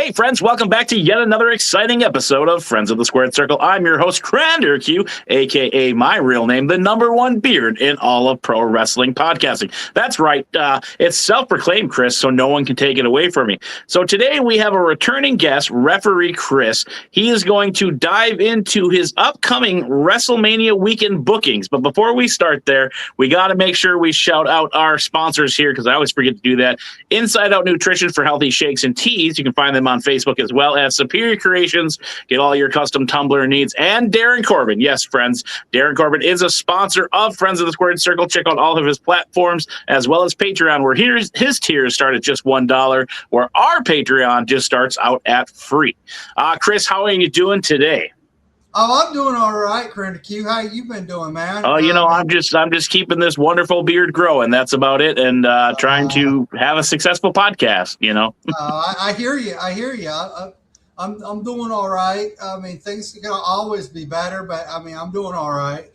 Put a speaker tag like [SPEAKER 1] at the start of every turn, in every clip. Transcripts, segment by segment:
[SPEAKER 1] Hey, friends, welcome back to yet another exciting episode of Friends of the Squared Circle. I'm your host, Crander Q, a.k.a. my real name, the number one beard in all of pro wrestling podcasting. That's right. It's self-proclaimed, Chris, so no one can take it away from me. So today we have a returning guest, referee Chris. He is going to dive into his upcoming WrestleMania weekend bookings. But before we start there, we got to make sure we shout out our sponsors here, because I always forget to do that. Inside Out Nutrition for healthy shakes and teas. You can find them on Facebook, as well as Superior Creations. Get all your custom tumbler needs. And Darren Corbin. Yes, friends, Darren Corbin is a sponsor of Friends of the Squared Circle. Check out all of his platforms, as well as Patreon, where his tiers start at just $1, where our Patreon just starts out at free. Chris, how are you doing today?
[SPEAKER 2] Oh, I'm doing all right, Crander Q. How you been doing, man?
[SPEAKER 1] Oh, I'm just keeping this wonderful beard growing. That's about it, and trying to have a successful podcast.
[SPEAKER 2] I hear you. I'm doing all right. I mean, things can always be better, but I mean, I'm doing all right.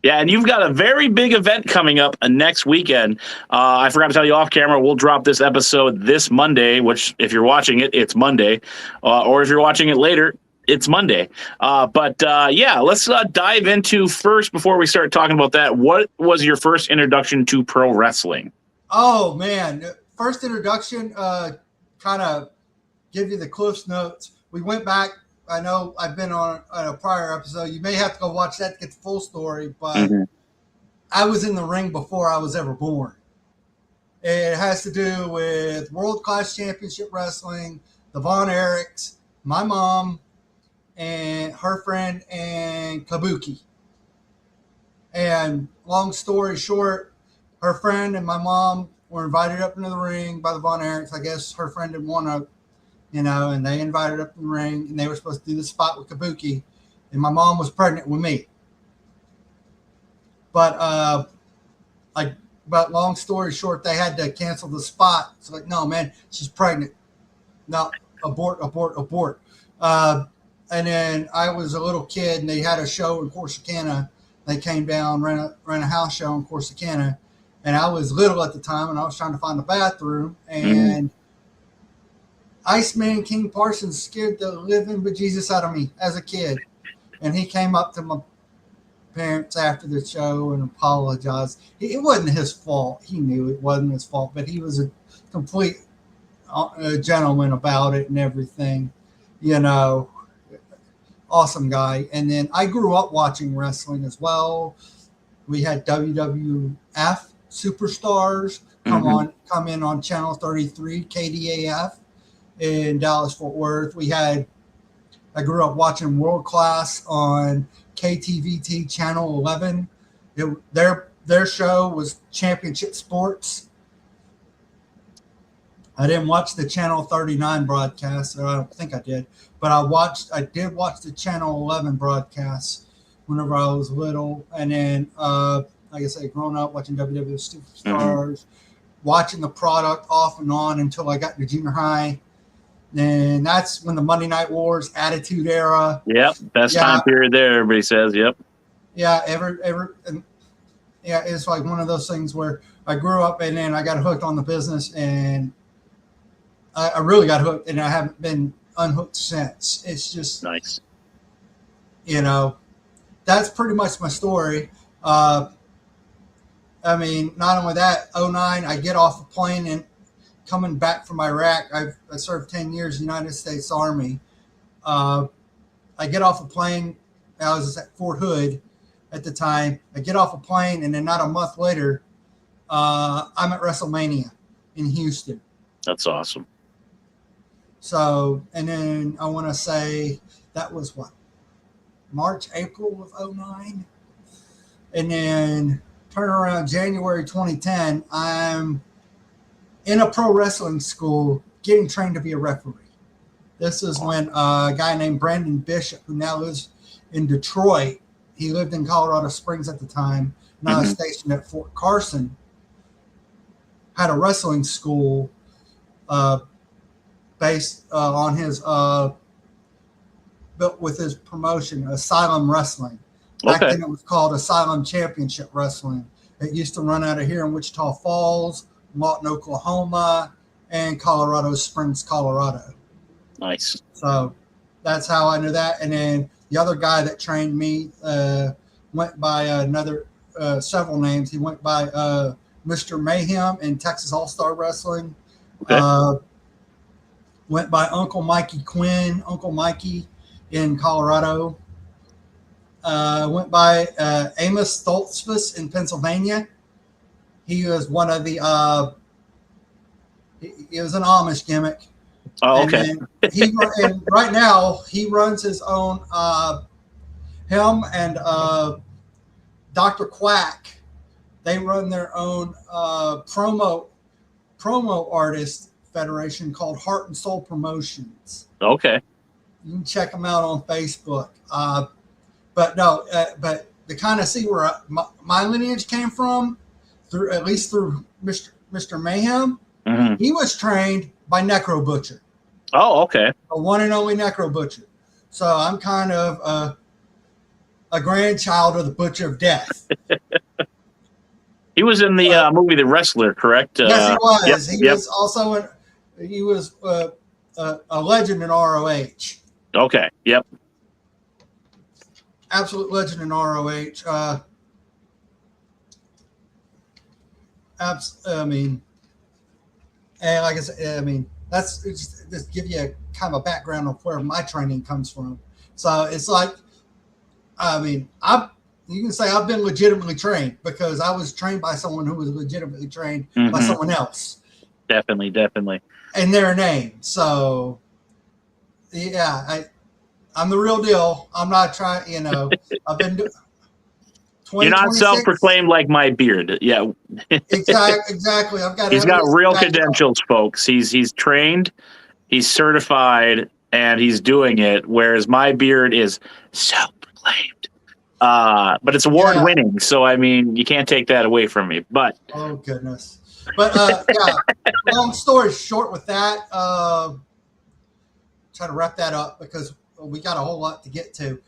[SPEAKER 1] Yeah, and you've got a very big event coming up next weekend. I forgot to tell you off camera, we'll drop this episode this Monday, which if you're watching it, it's Monday. Or if you're watching it later, it's Monday. Yeah, let's dive into first, before we start talking about that. What was your first introduction to pro wrestling?
[SPEAKER 2] Oh, man. First introduction, kind of give you the Cliff's Notes. We went back. I know I've been on a prior episode. You may have to go watch that to get the full story, but I was in the ring before I was ever born. It has to do with World Class Championship Wrestling, the Von Erichs, my mom, and her friend, and Kabuki. And long story short, her friend and my mom were invited up into the ring by the Von Erichs. I guess her friend didn't want to, and they invited up in the ring, and they were supposed to do the spot with Kabuki, and my mom was pregnant with me. But long story short, they had to cancel the spot. It's like, no, man, she's pregnant. No, abort. And then I was a little kid, and they had a show in Corsicana. They came down, ran a house show in Corsicana, and I was little at the time, and I was trying to find a bathroom, and Iceman King Parsons scared the living bejesus out of me as a kid. And he came up to my parents after the show and apologized. It wasn't his fault. He knew it wasn't his fault, but he was a complete gentleman about it and everything, Awesome guy. And then I grew up watching wrestling as well. We had WWF Superstars come in on Channel 33, KDAF in Dallas, Fort Worth. I grew up watching World Class on KTVT Channel 11. Their show was Championship Sports. I didn't watch the Channel 39 broadcast, or I don't think I did, but I did watch the Channel 11 broadcast whenever I was little. And then, like I said, growing up watching WWE Superstars, watching the product off and on until I got to junior high. And that's when the Monday Night Wars, Attitude Era.
[SPEAKER 1] Yep, best time period there, everybody says. Yep.
[SPEAKER 2] Yeah, it's like one of those things where I grew up and then I got hooked on the business, and I really got hooked, and I haven't been unhooked since. It's just
[SPEAKER 1] nice.
[SPEAKER 2] That's pretty much my story. I mean, not only that, 2009, I get off a plane and coming back from Iraq. I served 10 years in the United States Army. I get off a plane. I was at Fort Hood at the time. I get off a plane, and then not a month later, I'm at WrestleMania in Houston.
[SPEAKER 1] That's awesome.
[SPEAKER 2] So, and then I want to say that was March, April of 2009. And then turn around January 2010, I'm in a pro wrestling school getting trained to be a referee. This is when a guy named Brandon Bishop, who now lives in Detroit, he lived in Colorado Springs at the time, now stationed at Fort Carson, had a wrestling school based on his built with his promotion, Asylum Wrestling. Back then it was called Asylum Championship Wrestling. It used to run out of here in Wichita Falls, Lawton, Oklahoma, and Colorado Springs, Colorado.
[SPEAKER 1] Nice.
[SPEAKER 2] So that's how I knew that. And then the other guy that trained me went by several names. He went by Mr. Mayhem in Texas All-Star Wrestling.
[SPEAKER 1] Okay.
[SPEAKER 2] Went by Uncle Mikey Quinn, Uncle Mikey in Colorado. Went by Amos Stoltzfus in Pennsylvania. He was one of the it was an Amish gimmick.
[SPEAKER 1] Oh, okay.
[SPEAKER 2] And right now he runs his own. Him and Dr. Quack, they run their own promo artist federation called Heart and Soul Promotions.
[SPEAKER 1] Okay.
[SPEAKER 2] You can check them out on Facebook. But to kind of see where my lineage came from, at least through Mr. Mayhem, he was trained by Necro Butcher.
[SPEAKER 1] Oh, okay.
[SPEAKER 2] The one and only Necro Butcher. So I'm kind of a grandchild of the Butcher of Death.
[SPEAKER 1] He was in the movie The Wrestler, correct?
[SPEAKER 2] Yes, he was.
[SPEAKER 1] Yep,
[SPEAKER 2] He was also he was a legend in ROH.
[SPEAKER 1] Okay. Yep.
[SPEAKER 2] Absolute legend in ROH. I mean, and like I said, I mean, that's just give you a kind of a background of where my training comes from. So it's like, I mean, you can say I've been legitimately trained because I was trained by someone who was legitimately trained by someone else.
[SPEAKER 1] Definitely.
[SPEAKER 2] And their name. So, yeah, I'm the real deal. I'm not trying, I've been doing.
[SPEAKER 1] You're not self-proclaimed like my beard. Yeah.
[SPEAKER 2] Exactly.
[SPEAKER 1] He's got real credentials, folks. He's trained, he's certified, and he's doing it, whereas my beard is self-proclaimed. But it's award-winning, so, I mean, you can't take that away from me. But
[SPEAKER 2] oh, goodness. But, yeah, long story short with that, try to wrap that up because we got a whole lot to get to.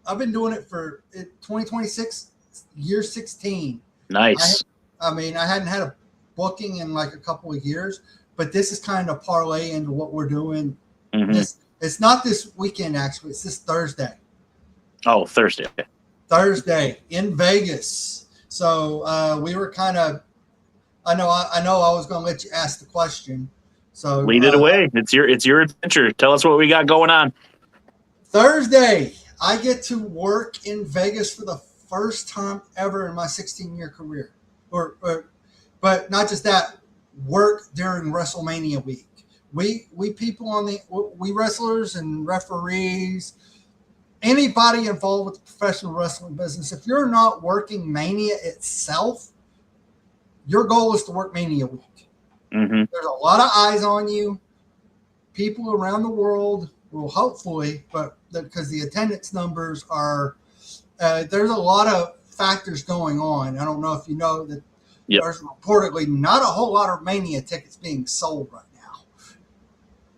[SPEAKER 2] I've been doing it for 2026, year 16.
[SPEAKER 1] Nice.
[SPEAKER 2] I mean, I hadn't had a booking in like a couple of years, but this is kind of parlay into what we're doing. It's not this weekend, actually. It's this Thursday.
[SPEAKER 1] Oh, Thursday.
[SPEAKER 2] Thursday in Vegas. So we were kind of. I know. I was going to let you ask the question. So
[SPEAKER 1] lead it away. It's your adventure. Tell us what we got going on.
[SPEAKER 2] Thursday, I get to work in Vegas for the first time ever in my 16-year career. But not just that, work during WrestleMania week. We people we wrestlers and referees, anybody involved with the professional wrestling business, if you're not working Mania itself, your goal is to work Mania week. There's a lot of eyes on you. People around the world will hopefully, but because the attendance numbers are, there's a lot of factors going on. I don't know if you know that there's reportedly not a whole lot of Mania tickets being sold right now.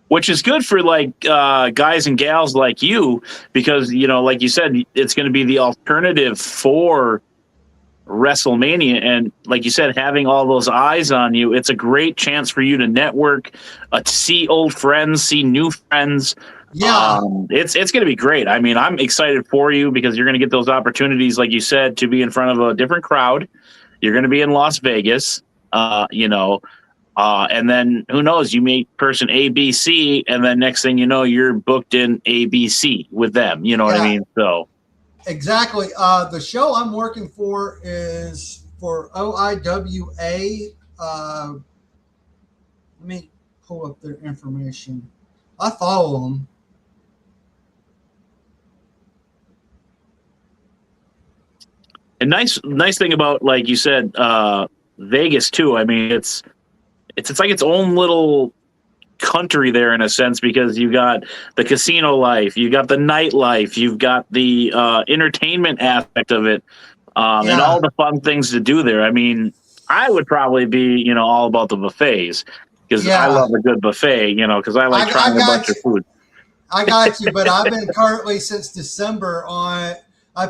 [SPEAKER 1] Which is good for like guys and gals like you, because, like you said, it's going to be the alternative for WrestleMania, and like you said, having all those eyes on you, it's a great chance for you to network, to see old friends, see new friends.
[SPEAKER 2] Yeah,
[SPEAKER 1] it's going to be great. I mean, I'm excited for you because you're going to get those opportunities, like you said, to be in front of a different crowd. You're going to be in Las Vegas, and then who knows? You meet person ABC, and then next thing you know, you're booked in ABC with them. You know what I mean? So.
[SPEAKER 2] Exactly. The show I'm working for is for OIWA. Let me pull up their information. I follow them.
[SPEAKER 1] And nice thing about, like you said, Vegas too. I mean, it's like its own little country there in a sense, because you got the casino life, you got the nightlife, you've got the entertainment aspect of it, and all the fun things to do there. I mean, I would probably be, all about the buffets because I love a good buffet, because I like trying a bunch of food.
[SPEAKER 2] I got you, but I've been currently since December I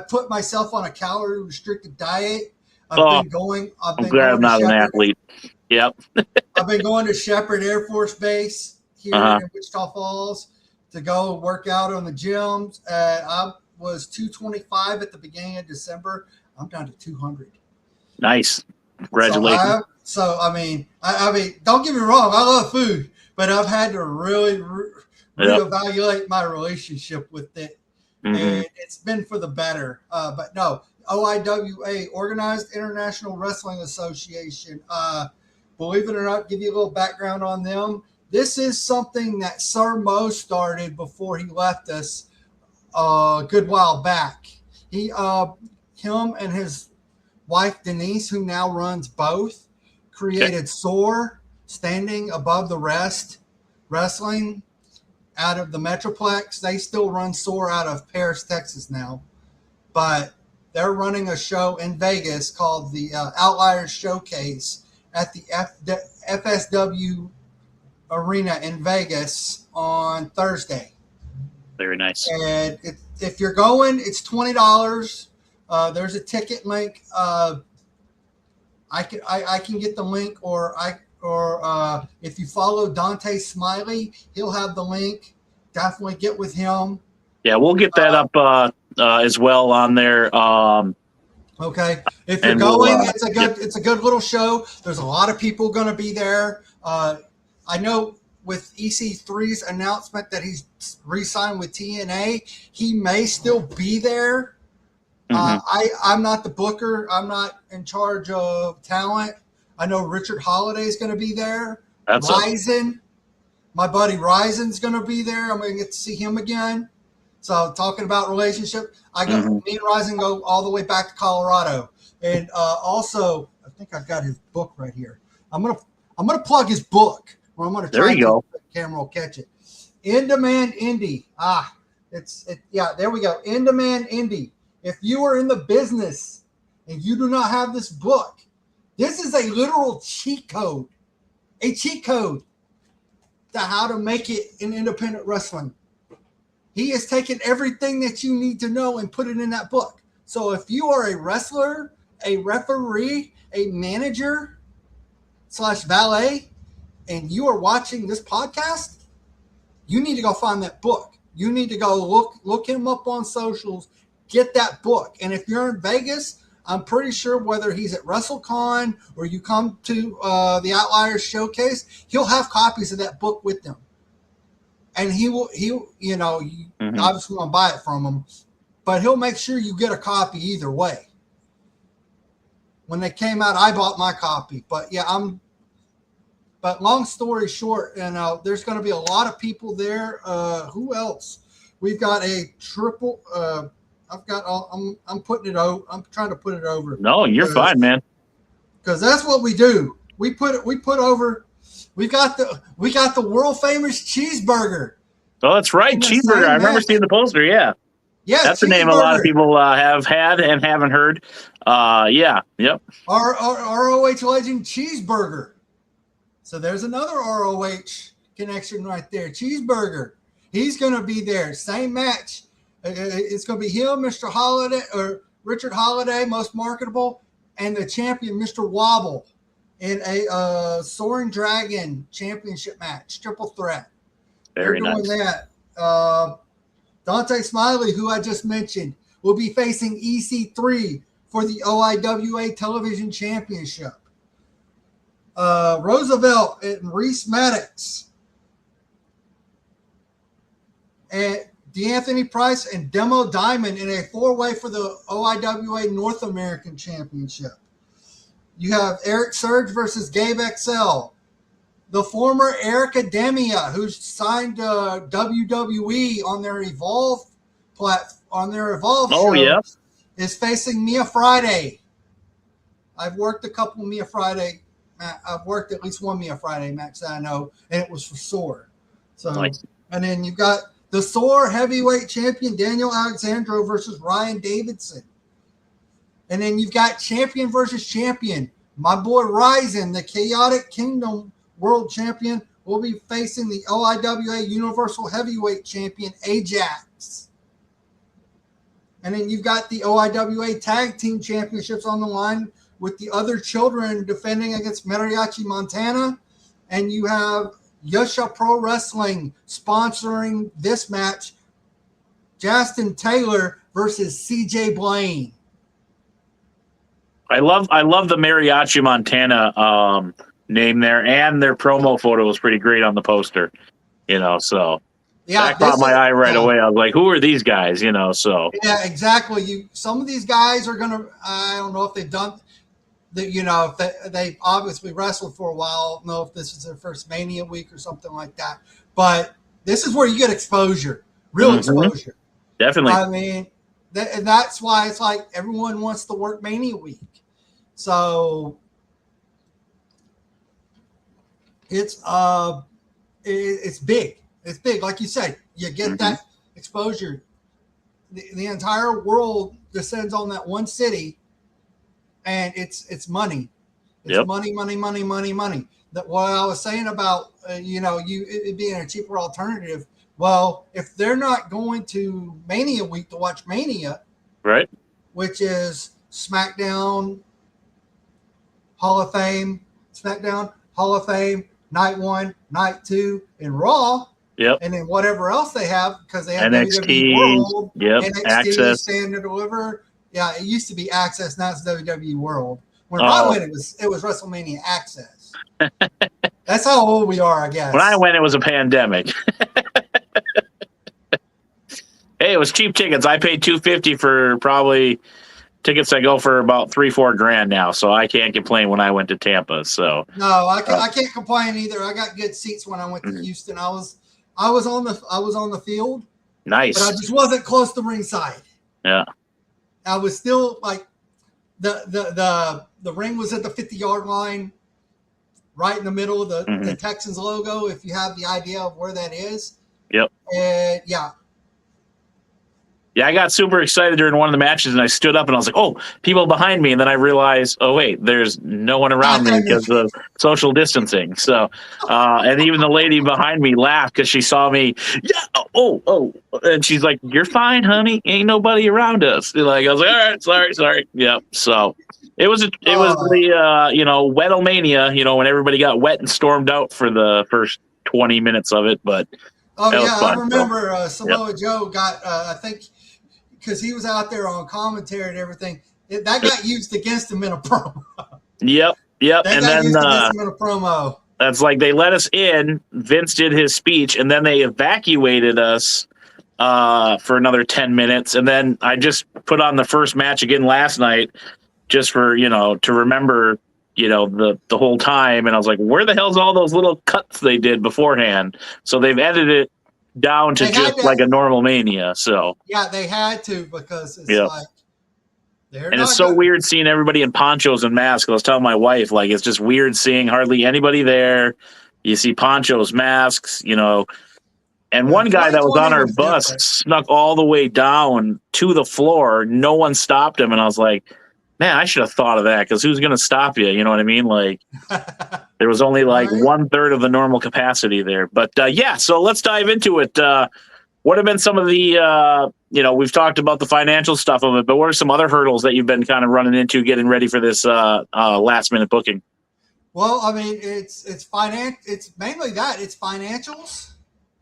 [SPEAKER 2] put myself on a calorie restricted diet. I'm glad
[SPEAKER 1] I'm not an athlete. Yep.
[SPEAKER 2] I've been going to Shepherd Air Force Base here in Wichita Falls to go work out on the gyms. I was 225 at the beginning of December. I'm down to 200.
[SPEAKER 1] Nice. Congratulations.
[SPEAKER 2] So I mean, don't get me wrong. I love food, but I've had to really reevaluate my relationship with it, and it's been for the better. But no, OIWA, Organized International Wrestling Association. Believe it or not, give you a little background on them. This is something that Sir Mo started before he left us a good while back. Him and his wife Denise, who now runs both, created SOAR, Standing Above the Rest Wrestling, out of the Metroplex. They still run SOAR out of Paris, Texas now, but they're running a show in Vegas called the Outliers Showcase at the FSW Arena in Vegas on Thursday.
[SPEAKER 1] Very nice.
[SPEAKER 2] And if you're going, it's $20. There's a ticket link. I can get the link, or if you follow Dante Smiley, he'll have the link. Definitely get with him.
[SPEAKER 1] Yeah, we'll get that up as well on there.
[SPEAKER 2] Okay, if you're going, it's a good little show. There's a lot of people going to be there. I know with EC3's announcement that he's re-signed with TNA, he may still be there. I'm not the booker. I'm not in charge of talent. I know Richard Holiday is going to be there. Ryzen, my buddy Ryzen's going to be there. I'm going to get to see him again. So talking about relationship, me and Ryzen go all the way back to Colorado, and also I think I've got his book right here. I'm gonna plug his book, or I'm gonna try.
[SPEAKER 1] There you go.
[SPEAKER 2] The camera will catch it. In Demand Indie. There we go. In Demand Indie. If you are in the business and you do not have this book, this is a literal cheat code. A cheat code to how to make it in independent wrestling. He has taken everything that you need to know and put it in that book. So if you are a wrestler, a referee, a manager / valet, and you are watching this podcast, you need to go find that book. You need to go look him up on socials, get that book. And if you're in Vegas, I'm pretty sure whether he's at WrestleCon or you come to the Outliers Showcase, he'll have copies of that book with him. And you obviously want to buy it from him, but he'll make sure you get a copy either way. When they came out, I bought my copy, but but long story short, there's going to be a lot of people there. Who else? We've got a triple, I'm putting it over. I'm trying to put it over.
[SPEAKER 1] No, you're fine, man.
[SPEAKER 2] Because that's what we do. We put over. We got the world famous Cheeseburger.
[SPEAKER 1] Oh, that's right, Cheeseburger. I remember seeing the poster. Yeah, that's the name a lot of people have had and haven't heard. Yep.
[SPEAKER 2] Our ROH legend Cheeseburger. So there's another ROH connection right there. Cheeseburger. He's going to be there. Same match. It's going to be him, Mr. Holiday, or Richard Holiday, most marketable, and the champion, Mr. Wobble, in a Soaring Dragon championship match, triple threat.
[SPEAKER 1] Very nice.
[SPEAKER 2] Doing that. Dante Smiley, who I just mentioned, will be facing EC3 for the OIWA Television Championship. Roosevelt and Reese Maddox. And D'Anthony Price and Demo Diamond in a four-way for the OIWA North American Championship. You have Eric Surge versus Gabe XL. The former Eric Academia, who's signed WWE on their Evolve show, is facing Mia Friday. I've worked a couple of Mia Friday. I've worked at least one Mia Friday match that I know, and it was for SOAR. So, nice. And then you've got the SOAR heavyweight champion Daniel Alexandro versus Ryan Davidson. And then you've got champion versus champion. My boy Ryzen, the Chaotic Kingdom world champion, will be facing the OIWA Universal Heavyweight Champion Ajax. And then you've got the OIWA Tag Team Championships on the line with the other children defending against Mariachi Montana. And you have Yosha Pro Wrestling sponsoring this match. Justin Taylor versus CJ Blaine.
[SPEAKER 1] I love the Mariachi Montana name there, and their promo photo was pretty great on the poster. So that caught my eye right away. I was like, who are these guys? So
[SPEAKER 2] yeah, exactly. Some of these guys are gonna. I don't know if they've done that. If they've obviously wrestled for a while. I don't know if this is their first Mania week or something like that. But this is where you get exposure, real exposure.
[SPEAKER 1] Definitely.
[SPEAKER 2] I mean, and that's why it's like everyone wants to work Mania week. So it's big. It's big. Like you said, you get that exposure. The entire world descends on that one city, and it's money. It's money. That what I was saying about it being a cheaper alternative. Well, if they're not going to Mania week to watch Mania,
[SPEAKER 1] right,
[SPEAKER 2] which is SmackDown, Hall of Fame, SmackDown, Hall of Fame, Night 1, Night 2, and Raw.
[SPEAKER 1] Yep.
[SPEAKER 2] And then whatever else they have, because they have
[SPEAKER 1] NXT,
[SPEAKER 2] WWE World,
[SPEAKER 1] NXT, Access.
[SPEAKER 2] Stand and Deliver. Yeah, it used to be Access, now it's WWE World. When I went, it was WrestleMania Access. That's how old we are, I guess.
[SPEAKER 1] When I went, it was a pandemic. Hey, it was cheap tickets. I paid $250 for probably tickets that go for about $3-4 grand now, so I can't complain when I went to Tampa. So
[SPEAKER 2] no, I can't complain either. I got good seats when I went to Houston. I was on the field.
[SPEAKER 1] Nice.
[SPEAKER 2] But I just wasn't close to ringside.
[SPEAKER 1] Yeah.
[SPEAKER 2] I was still like the ring was at the 50-yard line, right in the middle of the Texans logo, if you have the idea of where that is.
[SPEAKER 1] Yep.
[SPEAKER 2] And yeah.
[SPEAKER 1] Yeah, I got super excited during one of the matches, and I stood up, and I was like, oh, people behind me. And then I realized, oh, wait, there's no one around me because of social distancing. So, and even the lady behind me laughed because she saw me. Yeah, oh. And she's like, you're fine, honey. Ain't nobody around us. I was like, all right, sorry. Yep. So it was the wetlemania, when everybody got wet and stormed out for the first 20 minutes of it. But
[SPEAKER 2] I remember Samoa Joe got, I think, because he was out there on commentary and everything, that got used against him in a promo.
[SPEAKER 1] Yep.
[SPEAKER 2] And then used against him in a promo.
[SPEAKER 1] That's like they let us in. Vince did his speech, and then they evacuated us for another 10 minutes. And then I just put on the first match again last night, just for to remember the whole time. And I was like, where the hell's all those little cuts they did beforehand? So they've edited it down to just like a normal Mania. So
[SPEAKER 2] yeah, they had to, because it's like
[SPEAKER 1] and it's so weird seeing everybody in ponchos and masks. I was telling my wife, like, it's just weird seeing hardly anybody there. You see ponchos, masks, and one guy that was on our bus snuck all the way down to the floor. No one stopped him, and I was like, man, I should have thought of that, because who's going to stop you? You know what I mean? Like, there was only like 1/3 of the normal capacity there. But so let's dive into it. What have been some of the, we've talked about the financial stuff of it, but what are some other hurdles that you've been kind of running into getting ready for this last minute booking?
[SPEAKER 2] Well, I mean, it's mainly that. It's financials.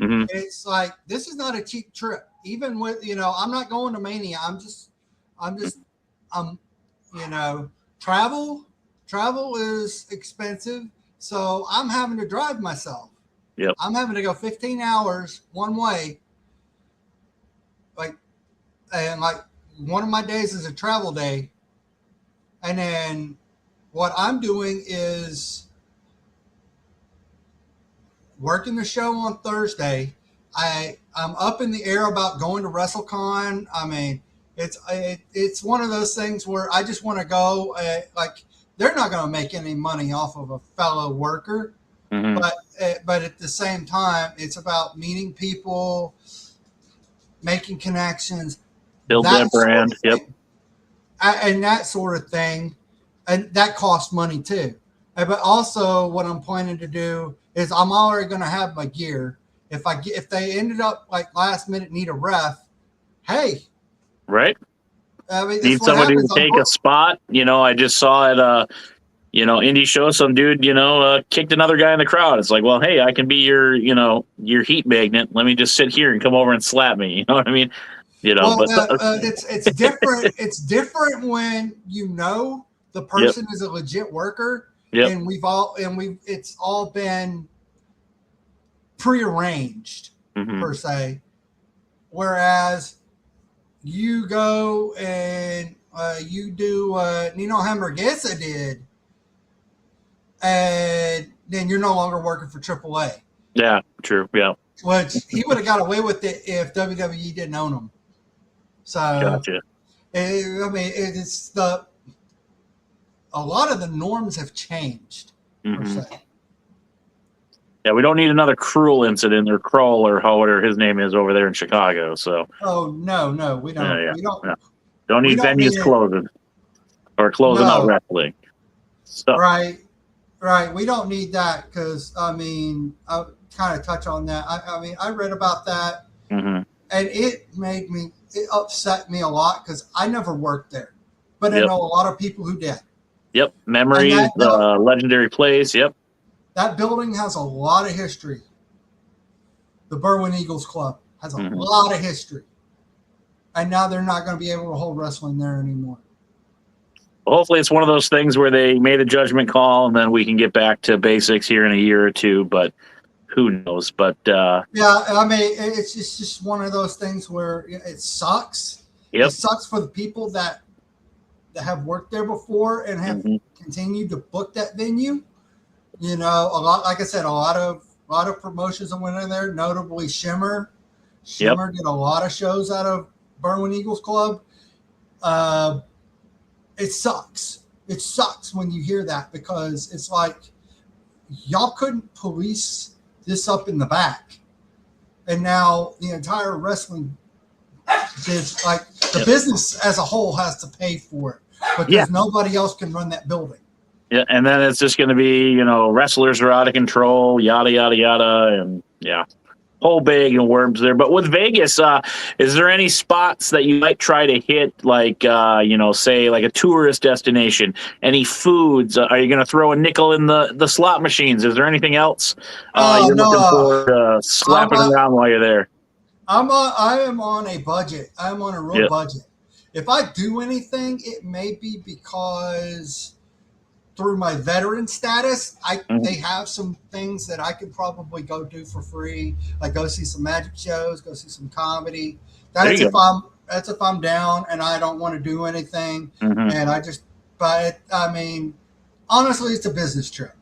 [SPEAKER 1] Mm-hmm.
[SPEAKER 2] It's like, this is not a cheap trip. Even with, I'm not going to Mania. Travel is expensive, so I'm having to drive myself.
[SPEAKER 1] Yep.
[SPEAKER 2] I'm having to go 15 hours one way. And one of my days is a travel day. And then what I'm doing is working the show on Thursday. I'm up in the air about going to WrestleCon. I mean, it's one of those things where I just want to go. They're not going to make any money off of a fellow worker, but at the same time, it's about meeting people, making connections,
[SPEAKER 1] build that brand. Yep,
[SPEAKER 2] and that sort of thing, and that costs money too. But also, what I'm planning to do is I'm already going to have my gear. If they ended up like last minute need a ref, hey.
[SPEAKER 1] Right.
[SPEAKER 2] I mean,
[SPEAKER 1] need somebody to take a spot. I just saw it. indie show, some dude, kicked another guy in the crowd. It's like, well, hey, I can be your heat magnet. Let me just sit here and come over and slap me. You know what I mean?
[SPEAKER 2] Well,
[SPEAKER 1] But
[SPEAKER 2] it's different. It's different when the person is a legit worker, and it's all been prearranged per se. Whereas you go and you do Nino Hamburguesa did, and then you're no longer working for AAA.
[SPEAKER 1] Yeah, true. Yeah.
[SPEAKER 2] Which he would have got away with it if WWE didn't own him. So,
[SPEAKER 1] gotcha.
[SPEAKER 2] It's a lot of the norms have changed per se.
[SPEAKER 1] Yeah, we don't need another Cruel incident or Kroll or however his name is over there in Chicago. So.
[SPEAKER 2] Oh no, we don't.
[SPEAKER 1] Yeah.
[SPEAKER 2] We don't.
[SPEAKER 1] Yeah. Don't need venues closing or closing out wrestling. So.
[SPEAKER 2] Right. We don't need that because I kind of touch on that. I read about that, and it upset me a lot because I never worked there, but I know a lot of people who did.
[SPEAKER 1] Yep, memories, legendary place. Yep,
[SPEAKER 2] that building has a lot of history. The Berwyn Eagles Club has a lot of history, and now they're not going to be able to hold wrestling there anymore.
[SPEAKER 1] Well, hopefully it's one of those things where they made a judgment call, and then we can get back to basics here in a year or two. But who knows? But
[SPEAKER 2] it's just one of those things where it sucks.
[SPEAKER 1] Yep.
[SPEAKER 2] It sucks for the people that have worked there before and have continued to book that venue. A lot, like I said, a lot of promotions that went in there, notably Shimmer. Shimmer did a lot of shows out of Berwyn Eagles Club. It sucks. It sucks when you hear that because it's like y'all couldn't police this up in the back, and now the entire wrestling business as a whole has to pay for it because nobody else can run that building.
[SPEAKER 1] Yeah, and then it's just going to be wrestlers are out of control, yada yada yada, and whole bag of worms there. But with Vegas, is there any spots that you might try to hit, like say like a tourist destination? Any foods? Are you going to throw a nickel in the slot machines? Is there anything else you're looking for slapping around while you're there?
[SPEAKER 2] I am on a budget. I'm on a real budget. If I do anything, it may be because through my veteran status, they have some things that I could probably go do for free, like go see some magic shows, go see some comedy. That's if I'm down and I don't want to do anything, and honestly, it's a business trip.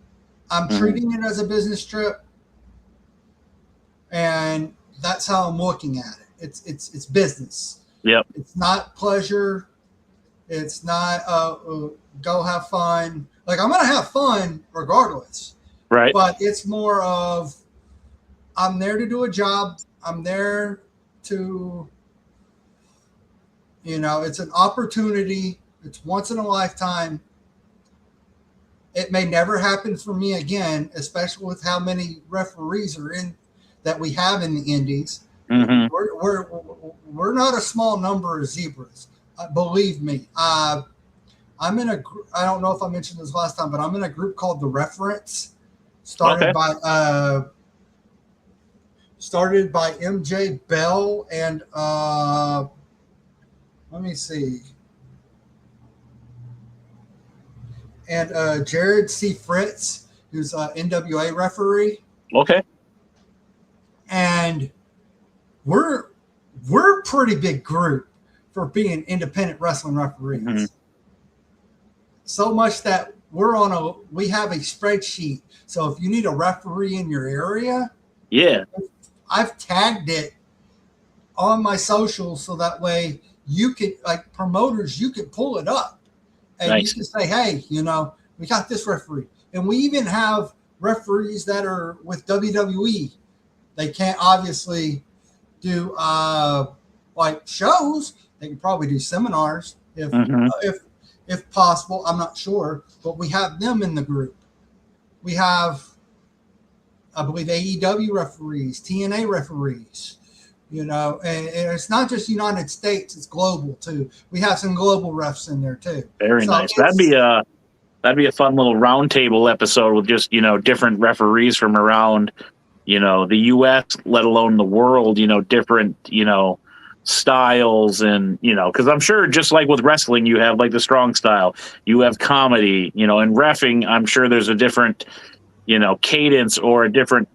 [SPEAKER 2] I'm treating it as a business trip, and that's how I'm looking at it. It's business.
[SPEAKER 1] Yep.
[SPEAKER 2] It's not pleasure. It's not go have fun. Like, I'm going to have fun regardless.
[SPEAKER 1] Right.
[SPEAKER 2] But it's more of I'm there to do a job. I'm there to, it's an opportunity. It's once in a lifetime. It may never happen for me again, especially with how many referees are in that we have in the indies. We're not a small number of zebras. Believe me. I'm in a. I don't know if I mentioned this last time, but I'm in a group called The Reference, started by MJ Bell and let me see, and Jared C. Fritz, who's an NWA referee.
[SPEAKER 1] Okay.
[SPEAKER 2] And we're a pretty big group for being independent wrestling referees. So much that we have a spreadsheet. So if you need a referee in your area, I've tagged it on my socials so that way you could, like promoters, you could pull it up and you can say, hey, we got this referee. And we even have referees that are with WWE. They can't obviously do like shows. They can probably do seminars if possible. I'm not sure, but we have them in the group. We have, I believe, AEW referees, TNA referees, and it's not just United States, it's global too. We have some global refs in there too.
[SPEAKER 1] Very nice. That'd be a fun little roundtable episode with just, different referees from around, the U.S., let alone the world, different, styles and, because I'm sure just like with wrestling, you have like the strong style, you have comedy, and reffing, I'm sure there's a different, cadence or a different,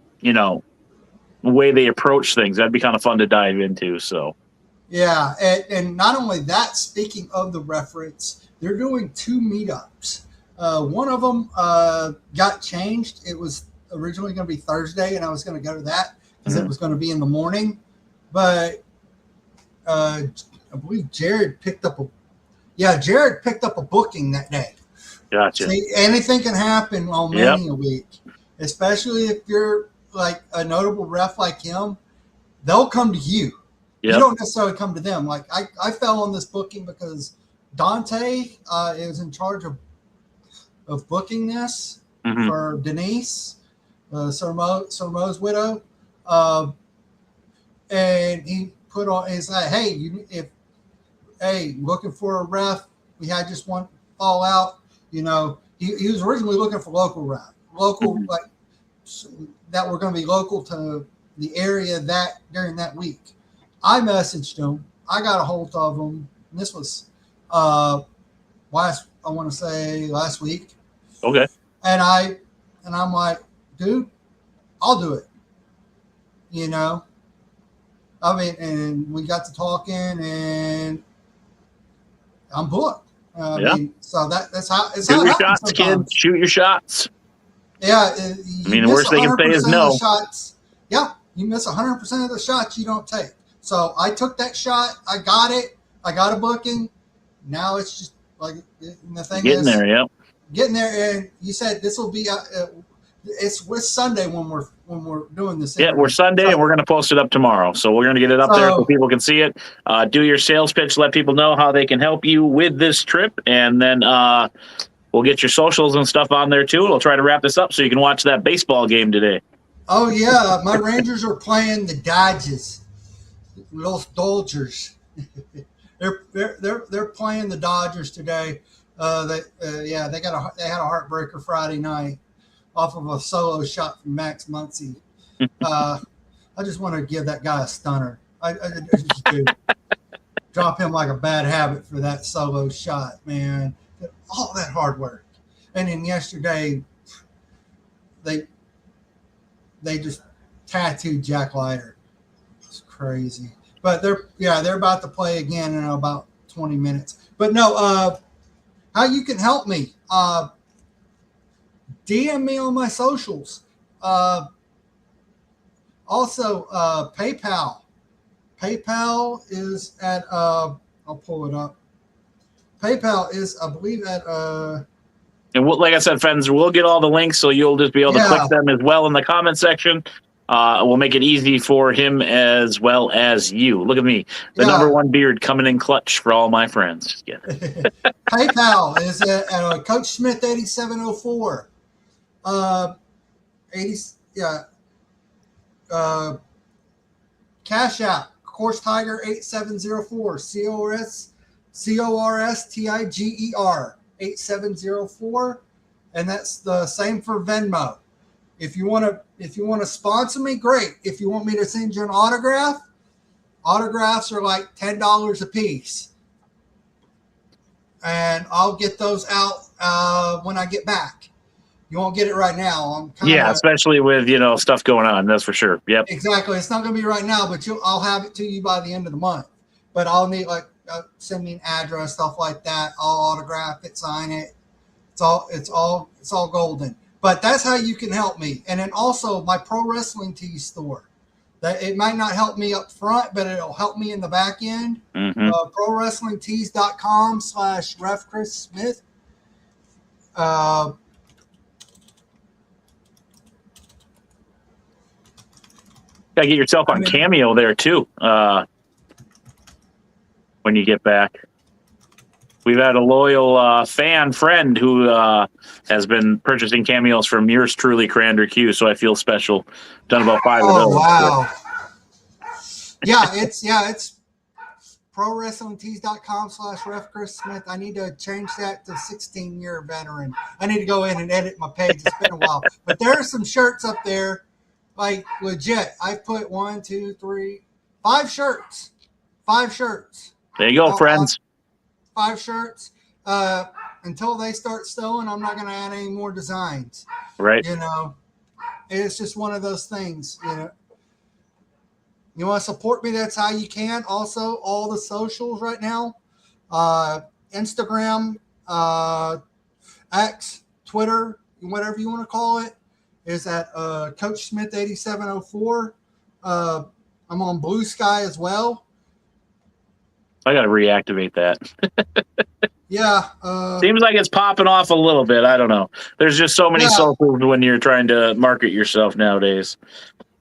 [SPEAKER 1] way they approach things. That'd be kind of fun to dive into. So.
[SPEAKER 2] Yeah, and not only that, speaking of the reference, they're doing 2 meetups. One of them got changed. It was originally going to be Thursday, and I was going to go to that because it was going to be in the morning. But I believe Jared picked up a booking that day.
[SPEAKER 1] Gotcha.
[SPEAKER 2] See, anything can happen on Mania Week, especially if you're like a notable ref like him. They'll come to you. Yep. You don't necessarily come to them. Like I fell on this booking because Dante is in charge of booking this for Denise, Sir Mo's widow, and he put on. He's like, hey, looking for a ref. We had just one fall out. He was originally looking for local ref, like that were going to be local to the area that during that week. I messaged him. I got a hold of him. And this was last week.
[SPEAKER 1] Okay.
[SPEAKER 2] And I'm like, dude, I'll do it. And we got to talking, and I'm booked. So that's how it's.
[SPEAKER 1] Shoot your shots, kids. Shoot your shots.
[SPEAKER 2] Yeah.
[SPEAKER 1] The worst they can say is no.
[SPEAKER 2] You miss 100% of the shots you don't take. So I took that shot. I got it. I got a booking. Now it's just like the thing
[SPEAKER 1] getting there. Yep.
[SPEAKER 2] Getting there, and you said this will be. It's Sunday when we're doing this.
[SPEAKER 1] Yeah, we're Sunday, and we're going to post it up tomorrow. So we're going to get it up there so people can see it. Do your sales pitch. Let people know how they can help you with this trip, and then we'll get your socials and stuff on there too. We'll try to wrap this up so you can watch that baseball game today.
[SPEAKER 2] Oh yeah, my Rangers are playing the Dodgers, Los Dodgers. they're playing the Dodgers today. They had a heartbreaker Friday night off of a solo shot from Max Muncy. I just want to give that guy a stunner. I just do. Drop him like a bad habit for that solo shot, man. All that hard work, and then yesterday they just tattooed Jack Leiter. It's crazy. But they're about to play again in about 20 minutes. But no, how you can help me? DM me on my socials. Also, PayPal. PayPal is at I'll pull it up. PayPal is, I believe, at
[SPEAKER 1] and like I said, friends, we'll get all the links, so you'll just be able to click them as well in the comment section. We'll make it easy for him as well as you. Look at me, the number one beard coming in clutch for all my friends.
[SPEAKER 2] PayPal is at Coach Smith 8704. Cash App Course Tiger 8704. CORSTIGER 8704, and that's the same for Venmo. If you want to sponsor me, great. If you want me to send you an autograph, autographs are like $10 a piece, and I'll get those out when I get back. You won't get it right now.
[SPEAKER 1] Especially with stuff going on. That's for sure. Yep.
[SPEAKER 2] Exactly. It's not going to be right now, but I'll have it to you by the end of the month. But I'll need send me an address, stuff like that. I'll autograph it, sign it. It's all golden. But that's how you can help me. And then also my Pro Wrestling Tees store. That it might not help me up front, but it'll help me in the back end. ProWrestlingTees.com/Ref Chris Smith. Gotta
[SPEAKER 1] get yourself on Cameo there too. When you get back, we've had a loyal fan friend who has been purchasing cameos from yours truly, Commander Q. So I feel special. Done about 5 of those.
[SPEAKER 2] Oh wow! It's ProWrestlingTees.com/Ref Chris Smith. I need to change that to 16-year veteran. I need to go in and edit my page. It's been a while. But there are some shirts up there, like legit. I've put 5 shirts. 5 shirts.
[SPEAKER 1] There you go, friends.
[SPEAKER 2] 5 shirts. Until they start selling, I'm not going to add any more designs.
[SPEAKER 1] Right.
[SPEAKER 2] You know, it's just one of those things, you know. You want to support me? That's how you can. Also, all the socials right now, Instagram, X, Twitter, whatever you want to call it, is at Coach Smith 8704. I'm on Blue Sky as well.
[SPEAKER 1] I got to reactivate that.
[SPEAKER 2] Yeah.
[SPEAKER 1] Seems like it's popping off a little bit. I don't know. There's just so many socials when you're trying to market yourself nowadays.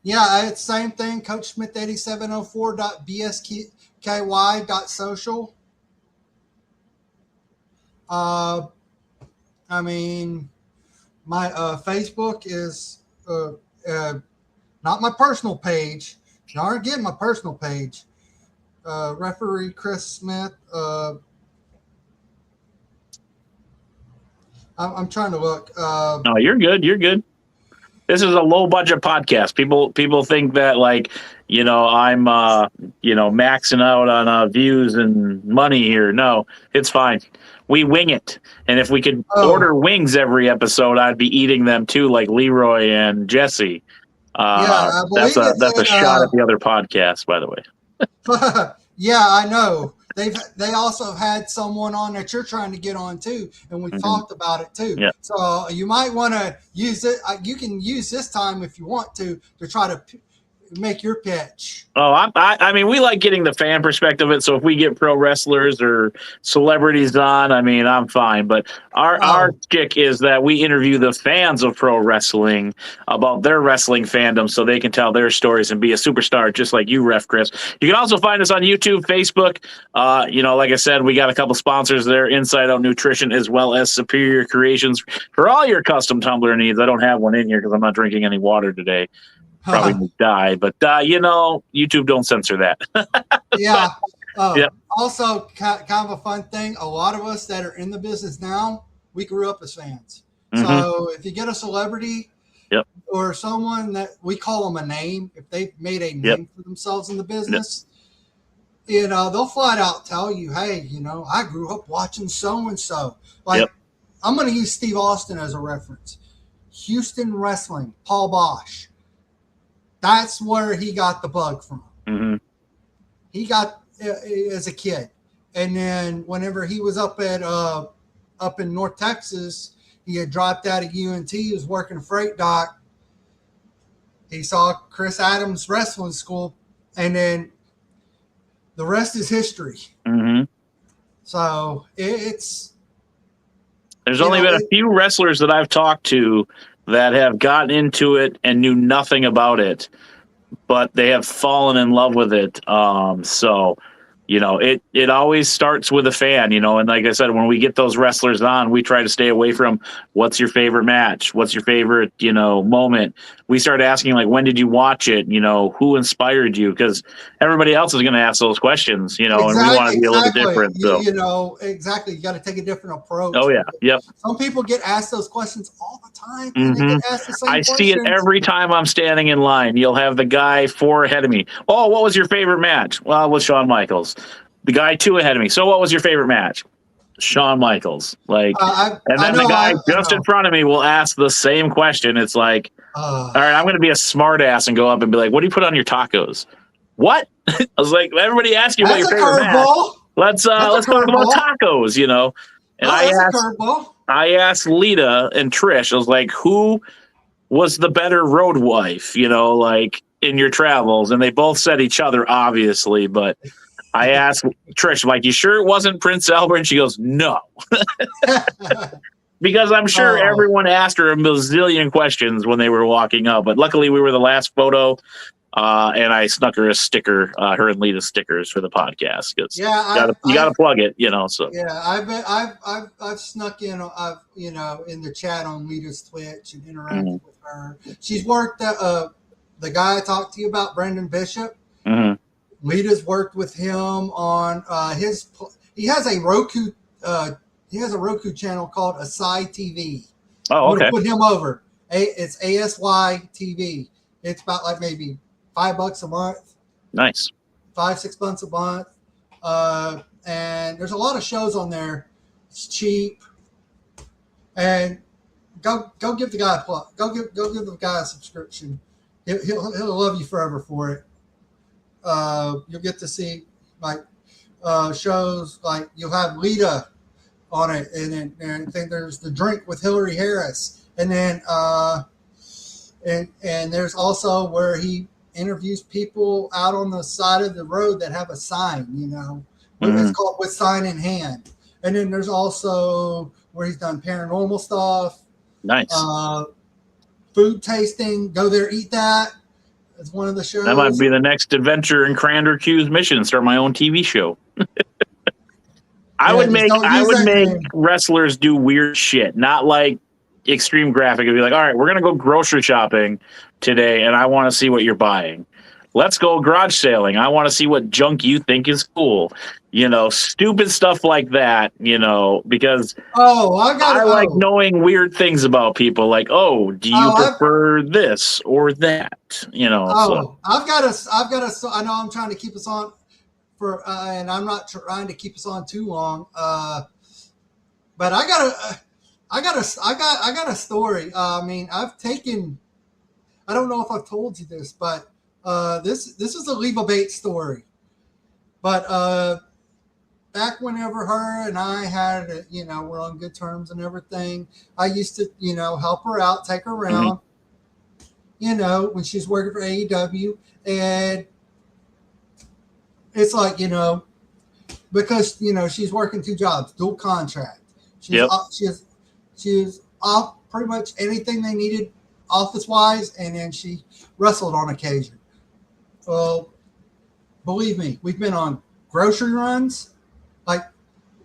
[SPEAKER 2] Yeah, it's same thing. Coach Smith 8704.bsky.social. I mean, my Facebook is not my personal page. Now again, my personal page. Referee Chris Smith. I'm trying to look.
[SPEAKER 1] No, you're good. You're good. This is a low budget podcast. People think that, like, you know, I'm maxing out on views and money here. No, it's fine. We wing it. And if we could order wings every episode, I'd be eating them too, like Leroy and Jesse. That's a shot at the other podcast, by the way.
[SPEAKER 2] Yeah, I know. They also had someone on that you're trying to get on too, and we talked about it too.
[SPEAKER 1] Yeah.
[SPEAKER 2] So you might want to use it. You can use this time if you want to try to make your pitch.
[SPEAKER 1] Oh, I mean, we like getting the fan perspective of it. So if we get pro wrestlers or celebrities on, I mean, I'm fine. But our kick is that we interview the fans of pro wrestling about their wrestling fandom so they can tell their stories and be a superstar just like you, Ref Chris. You can also find us on YouTube, Facebook. Like I said, we got a couple sponsors there, Inside Out Nutrition, as well as Superior Creations for all your custom tumbler needs. I don't have one in here because I'm not drinking any water today. Probably would die, but YouTube don't censor that.
[SPEAKER 2] Yeah. Also, kind of a fun thing. A lot of us that are in the business now, we grew up as fans. Mm-hmm. So if you get a celebrity or someone that we call them a name, if they've made a name for themselves in the business, they'll flat out tell you, hey, I grew up watching so-and-so. Like, I'm going to use Steve Austin as a reference. Houston Wrestling, Paul Bosch. That's where he got the bug from.
[SPEAKER 1] Mm-hmm.
[SPEAKER 2] He got as a kid, and then whenever he was up in North Texas, he had dropped out of UNT. He was working a freight dock. He saw Chris Adams Wrestling School, and then the rest is history.
[SPEAKER 1] Mm-hmm.
[SPEAKER 2] So
[SPEAKER 1] there's only been a few wrestlers that I've talked to that have gotten into it and knew nothing about it, but they have fallen in love with it. It always starts with a fan, and like I said, when we get those wrestlers on, we try to stay away from what's your favorite match? What's your favorite, moment? We start asking, like, when did you watch it? Who inspired you? Because everybody else is going to ask those questions, and we want to be a little different. So.
[SPEAKER 2] Exactly. You got to take a different approach.
[SPEAKER 1] Oh, yeah. Yep.
[SPEAKER 2] Some people get asked those questions all the time.
[SPEAKER 1] Mm-hmm.
[SPEAKER 2] And they get asked the same questions.
[SPEAKER 1] See it every time I'm standing in line. You'll have the guy 4 ahead of me. Oh, what was your favorite match? Well, it was Shawn Michaels. The guy 2 ahead of me. So what was your favorite match? Shawn Michaels. Like, and then the guy just in front of me will ask the same question. It's like, all right, I'm going to be a smart ass and go up and be like, what do you put on your tacos? What? I was like, everybody ask you about your favorite match. Let's talk about tacos, And I asked Lita and Trish, I was like, who was the better road wife, like in your travels? And they both said each other, obviously, but I asked Trish, like, you sure it wasn't Prince Albert? And she goes, no. Because I'm sure everyone asked her a bazillion questions when they were walking up. But luckily, we were the last photo, and I snuck her a sticker, her and Lita stickers for the podcast. Cause you got to plug it, So
[SPEAKER 2] I've snuck in, in the chat on Lita's Twitch and interacted with her. She's worked at the guy I talked to you about, Brendan Bishop.
[SPEAKER 1] Mm-hmm.
[SPEAKER 2] Lita's worked with him on he has a Roku channel called Asai TV.
[SPEAKER 1] Oh,
[SPEAKER 2] I'm gonna
[SPEAKER 1] okay.
[SPEAKER 2] put him over. It's ASY TV. It's about like maybe $5 a month,
[SPEAKER 1] Nice.
[SPEAKER 2] 5-6 months a month. And there's a lot of shows on there. It's cheap. And go give the guy a plug. Go give the guy a subscription. He'll love you forever for it. You'll get to see like shows like you'll have Lita on it, and then I think there's The Drink with Hillary Harris, and then and there's also where he interviews people out on the side of the road that have a sign, it's called With Sign in Hand. And then there's also where he's done paranormal stuff.
[SPEAKER 1] Nice.
[SPEAKER 2] Food tasting. Go there, eat that. It's one of the shows.
[SPEAKER 1] That might be the next adventure in Crander Q's mission, start my own TV show. I would make wrestlers do weird shit, not like extreme graphic. It'd be like, all right, we're gonna go grocery shopping today, and I want to see what you're buying. Let's go garage sailing. I want to see what junk you think is cool. Stupid stuff like that. Because I like knowing weird things about people. Like, do you prefer this or that? So.
[SPEAKER 2] I've got a. I know I'm trying to keep us on for, and I'm not trying to keep us on too long. But I got a story. I mean, I've taken. I don't know if I've told you this, but this is a Leva Bates story. But back whenever her and I had, we're on good terms and everything, I used to, help her out, take her around, when she's working for AEW. And it's like, because, she's working 2 jobs, dual contract. She's off pretty much anything they needed office-wise, and then she wrestled on occasion. Well, believe me, we've been on grocery runs. Like,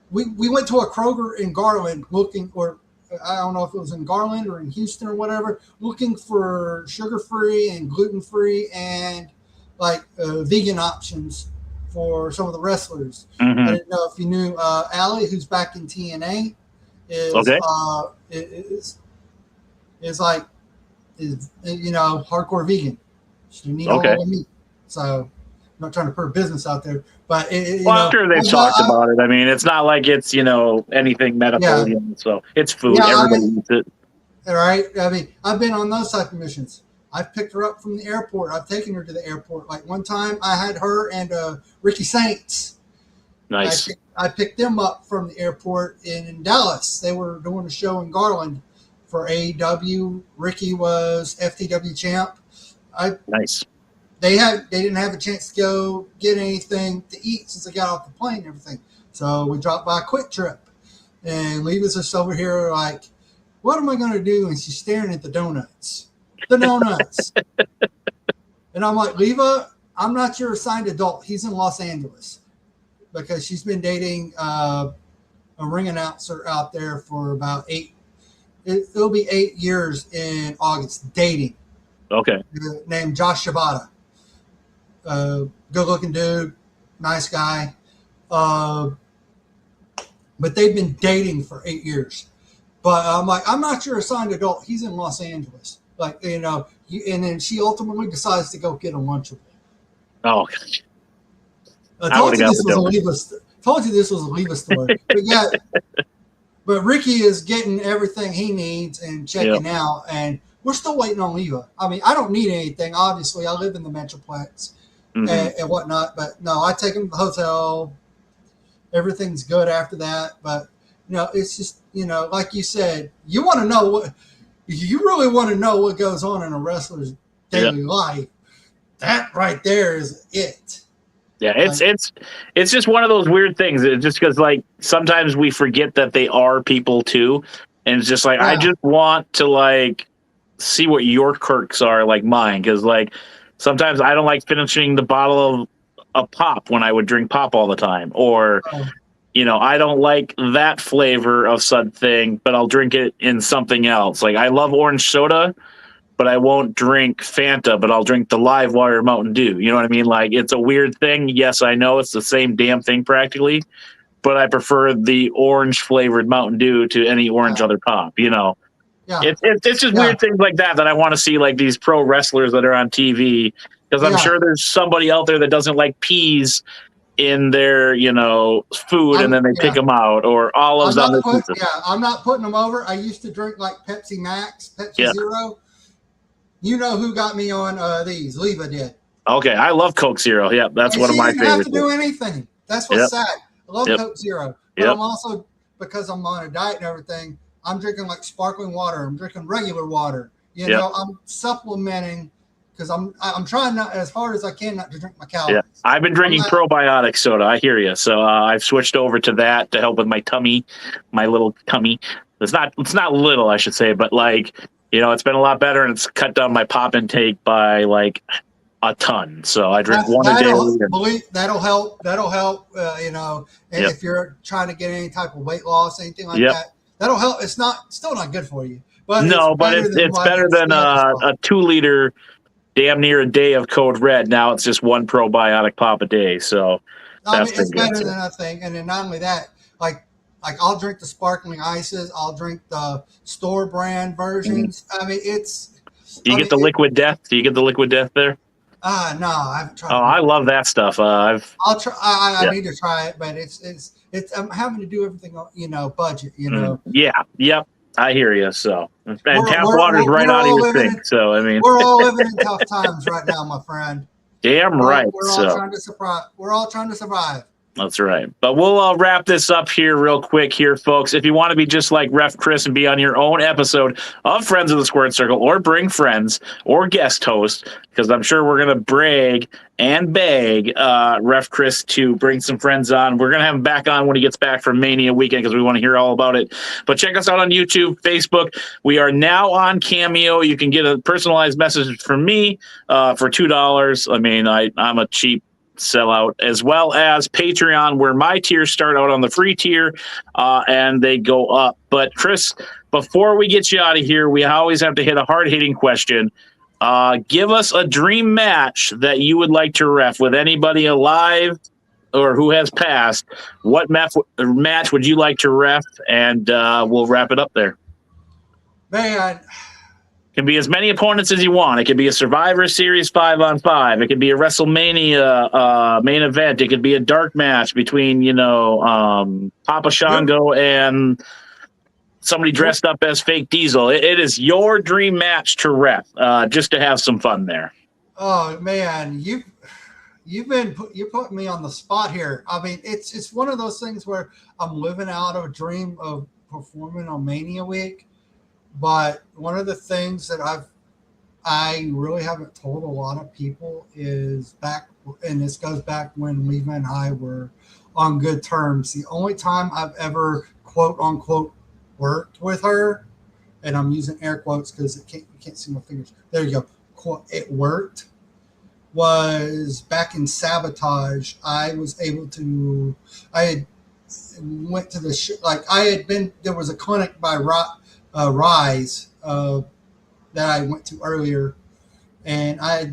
[SPEAKER 2] we went to a Kroger in Garland looking, or I don't know if it was in Garland or in Houston or whatever, looking for sugar-free and gluten-free and, like, vegan options for some of the wrestlers.
[SPEAKER 1] Mm-hmm.
[SPEAKER 2] I didn't know if you knew Allie, who's back in TNA, is hardcore vegan. She didn't eat all the meat. So I'm not trying to put business out there, but
[SPEAKER 1] I'm sure they've talked about it. I mean, it's not like it's anything medical.
[SPEAKER 2] Yeah.
[SPEAKER 1] So it's food. Everybody eats it.
[SPEAKER 2] All right. I mean, I've been on those type of missions. I've picked her up from the airport. I've taken her to the airport. Like one time, I had her and Ricky Saints.
[SPEAKER 1] Nice.
[SPEAKER 2] I picked them up from the airport in Dallas. They were doing a show in Garland for AEW. Ricky was FTW champ.
[SPEAKER 1] Nice.
[SPEAKER 2] They didn't have a chance to go get anything to eat since they got off the plane and everything. So we dropped by Quick Trip, and Leva's just over here like, what am I going to do? And she's staring at the donuts. And I'm like, Leva, I'm not your assigned adult. He's in Los Angeles, because she's been dating a ring announcer out there for about 8. It'll be 8 years in August dating.
[SPEAKER 1] Okay.
[SPEAKER 2] Named Josh Shibata. Good-looking dude, nice guy. But they've been dating for 8 years. But I'm like, I'm not your assigned adult. He's in Los Angeles. Like, and then she ultimately decides to go get a Lunchable.
[SPEAKER 1] Oh,
[SPEAKER 2] I told you this was a Leva story. But Ricky is getting everything he needs and checking out, and we're still waiting on Leva. I mean, I don't need anything. Obviously, I live in the Metroplex and whatnot. But no, I take him to the hotel. Everything's good after that. But it's just like you said, you want to know you really want to know what goes on in a wrestler's daily life. That right there is it.
[SPEAKER 1] Yeah, it's just one of those weird things. It's just because like sometimes we forget that they are people too, and it's just like I just want to like see what your quirks are like mine, because like sometimes I don't like finishing the bottle of a pop when I would drink pop all the time, or I don't like that flavor of said thing, but I'll drink it in something else. Like I love orange soda, but I won't drink Fanta, but I'll drink the Live Wire Mountain Dew. You know what I mean? Like, it's a weird thing. Yes, I know it's the same damn thing practically, but I prefer the orange flavored Mountain Dew to any orange other pop, you know?
[SPEAKER 2] Yeah.
[SPEAKER 1] It's just weird things like that I want to see, like these pro wrestlers that are on TV, because I'm sure there's somebody out there that doesn't like peas in their, you know, food, and then they pick them out, or olives on their pizza.
[SPEAKER 2] I'm not putting them over. I used to drink like Pepsi Max, Pepsi Zero. You know who got me on these? Leva did.
[SPEAKER 1] Okay, I love Coke Zero. Yeah, that's one of my favorites.
[SPEAKER 2] You didn't have to do anything. That's what's sad. I love Coke Zero, but I'm also, because I'm on a diet and everything, I'm drinking like sparkling water. I'm drinking regular water. You know, I'm supplementing because I'm trying not as hard as I can not to drink my calories.
[SPEAKER 1] Yeah, I've been drinking probiotic soda. I hear you. So I've switched over to that to help with my tummy, my little tummy. It's not little, I should say, but like, you know, it's been a lot better, and it's cut down my pop intake by like a ton. So I drink one a day.
[SPEAKER 2] That'll help. You know, and if you're trying to get any type of weight loss, anything like that, that'll help. It's still not good for you, but it's better than
[SPEAKER 1] a 2 liter, damn near a day of Code Red. Now it's just one probiotic pop a day. So
[SPEAKER 2] it's better than nothing. And then not only that, like I'll drink the sparkling ices. I'll drink the store brand versions. I mean,
[SPEAKER 1] Do you get the Liquid Death? Do you get the Liquid Death there?
[SPEAKER 2] No, I haven't tried.
[SPEAKER 1] Oh, I love that stuff.
[SPEAKER 2] I'll try. I need to try it, but it's. I'm having to do everything on, you know, budget. You know.
[SPEAKER 1] Yeah. Yep. I hear you. So, and tap water's right out of your thing. So, I mean,
[SPEAKER 2] we're all living in tough times right now, my friend.
[SPEAKER 1] Damn right.
[SPEAKER 2] We're all trying to survive. We're all trying to survive.
[SPEAKER 1] That's right. But we'll wrap this up here real quick here, folks. If you want to be just like Ref Chris and be on your own episode of Friends of the Squared Circle, or bring friends or guest host, because I'm sure we're going to brag and beg Ref Chris to bring some friends on. We're going to have him back on when he gets back from Mania weekend, because we want to hear all about it. But check us out on YouTube, Facebook. We are now on Cameo. You can get a personalized message from me for $2. I mean, I'm a cheap sellout, as well as Patreon, where my tiers start out on the free tier and they go up. But Chris, before we get you out of here, we always have to hit a hard-hitting question. Give us a dream match that you would like to ref with anybody alive or who has passed. What match would you like to ref? And we'll wrap it up there.
[SPEAKER 2] Man,
[SPEAKER 1] can be as many opponents as you want. It could be a Survivor Series 5-on-5. It could be a WrestleMania main event. It could be a dark match between, you know, Papa Shango and somebody dressed up as Fake Diesel. It is your dream match to ref, just to have some fun there.
[SPEAKER 2] Oh man, you're putting me on the spot here. I mean, it's one of those things where I'm living out of a dream of performing on Mania week. But one of the things that I really haven't told a lot of people is back, and this goes back when Leva and I were on good terms. The only time I've ever quote unquote worked with her, and I'm using air quotes because you can't see my fingers. There you go. Quote, it worked. Was back in Sabotage. I was able to. I had went to the like I had been. There was a clinic by Rise that I went to earlier, and I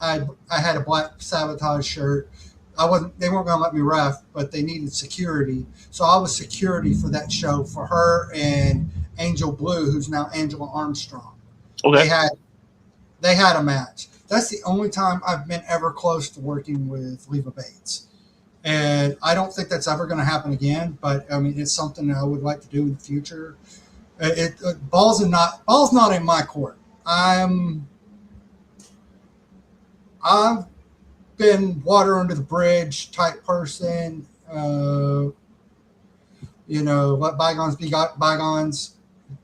[SPEAKER 2] had a black Sabotage shirt. They weren't going to let me ref, but they needed security, so I was security for that show for her and Angel Blue, who's now Angela Armstrong.
[SPEAKER 1] Okay.
[SPEAKER 2] They had a match. That's the only time I've been ever close to working with Leva Bates, and I don't think that's ever going to happen again. But I mean, it's something that I would like to do in the future. Ball's not in my court. I've been water under the bridge type person. You know, let bygones be bygones.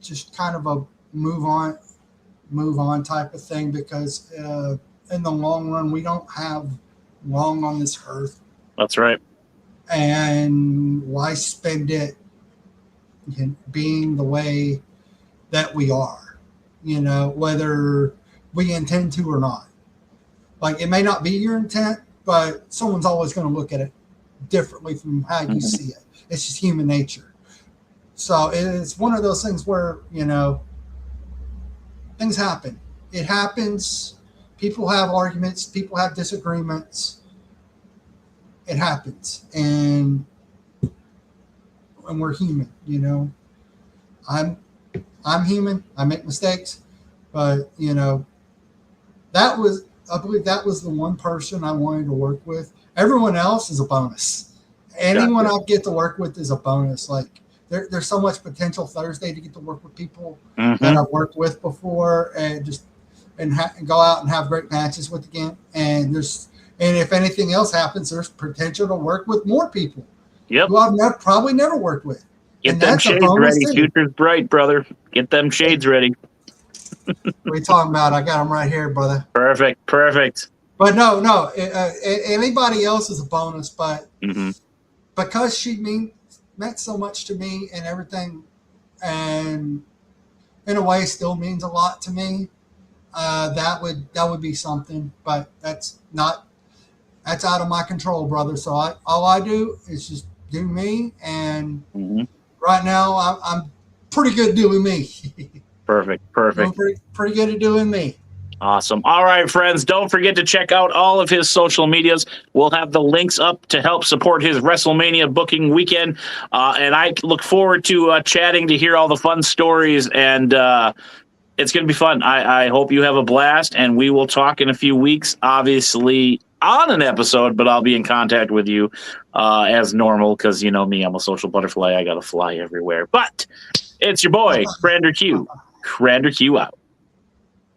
[SPEAKER 2] Just kind of a move on type of thing, because in the long run, we don't have long on this earth.
[SPEAKER 1] That's right.
[SPEAKER 2] And why spend it being the way that we are, you know, whether we intend to or not. Like, it may not be your intent, but someone's always going to look at it differently from how you see it. It's just human nature. So it's one of those things where, you know, things happen. It happens. People have arguments. People have disagreements. It happens, and we're human. You know, I'm human. I make mistakes, but you know, I believe that was the one person I wanted to work with. Everyone else is a bonus. Anyone
[SPEAKER 1] Gotcha.
[SPEAKER 2] I get to work with is a bonus. Like there's so much potential Thursday to get to work with people that I've worked with before, and just and go out and have great matches with again. And if anything else happens, there's potential to work with more people
[SPEAKER 1] Yep.
[SPEAKER 2] who I've probably never worked with.
[SPEAKER 1] Get
[SPEAKER 2] And
[SPEAKER 1] them
[SPEAKER 2] that's a
[SPEAKER 1] shades
[SPEAKER 2] bonus
[SPEAKER 1] ready.
[SPEAKER 2] too.
[SPEAKER 1] Future's bright, brother. Get them shades ready.
[SPEAKER 2] What are you talking about? I got them right here, brother.
[SPEAKER 1] Perfect.
[SPEAKER 2] But no. Anybody else is a bonus, but
[SPEAKER 1] Mm-hmm.
[SPEAKER 2] because she meant so much to me and everything, and in a way still means a lot to me. That would be something, but that's out of my control, brother. So all I do is just do me, and right now I'm pretty good doing me.
[SPEAKER 1] Perfect.
[SPEAKER 2] I'm pretty good at doing me.
[SPEAKER 1] Awesome. All right, friends, don't forget to check out all of his social medias. We'll have the links up to help support his WrestleMania booking weekend. And I look forward to chatting to hear all the fun stories. And it's going to be fun. I hope you have a blast. And we will talk in a few weeks, obviously on an episode, but I'll be in contact with you as normal because you know me, I'm a social butterfly. I got to fly everywhere. But it's your boy, Crander Q. Crander Q out.